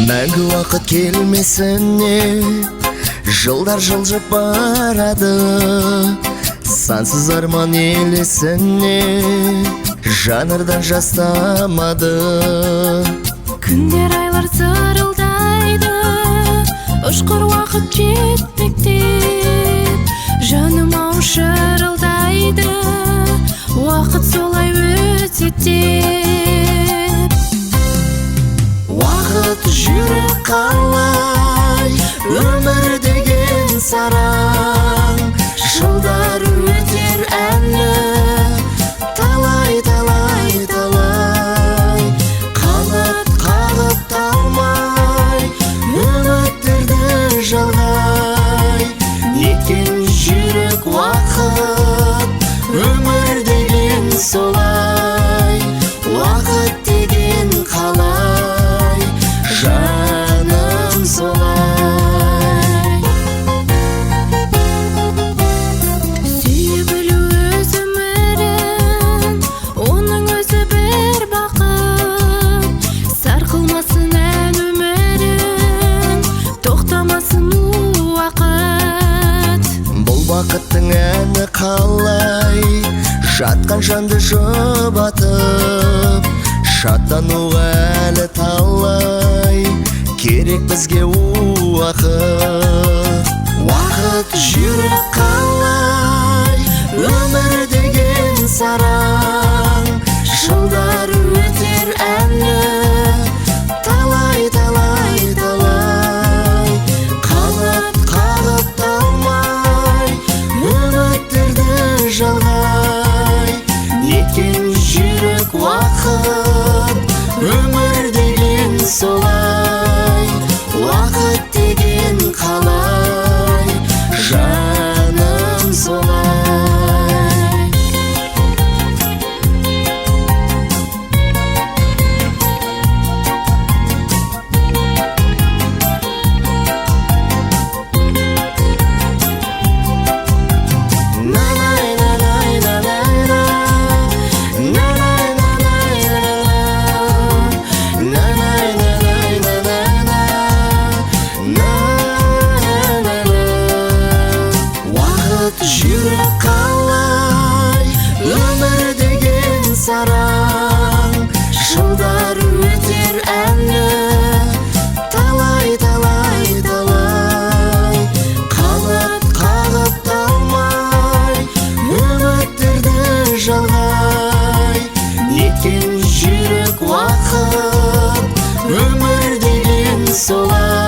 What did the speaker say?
Мәңгі уақыт келмесіне жылдар жылжып барады, сансыз арман елесіне жанардан жас тамады. Күндер айлар сырылдайды, ұшқыр уақыт жетпектеп, жаным ау шырылдайды, уақыт солай өтеді. Уақыт жүрек қалай, өмір деген сараң, жылдар өтер әлі, талай талай талай, қанат қағып талмай, үміттерді жалғай. Неткен жүрек уақыт, өмір деген солай, уақыт деген қалай, жаным солай. Сүйе білу өз өмірін, оның өзі бір бақыт, сарқылмасын ән өмірін, тоқтамасын уақыт. Бұл бақыттың әні қалай, жатқан жанды жұбатып, шаттануға әлі талай, керек бізге уақыт. Уақыт жүрек қалай, өмір деген сараң, жылдар өтер әлі, талай талай талай, қанат қағып талмай, үміттерді жалғай. Неткен жүрек уақыт, өмір деген солай, уақыт деген қалай, жаным солай. Жүрек қалай, өмір деген сараң, жылдар өтер әлі, талай талай талай, қанат қағып талмай, үміттерді жалғай. Неткен жүрек уақыт, өмір деген солай.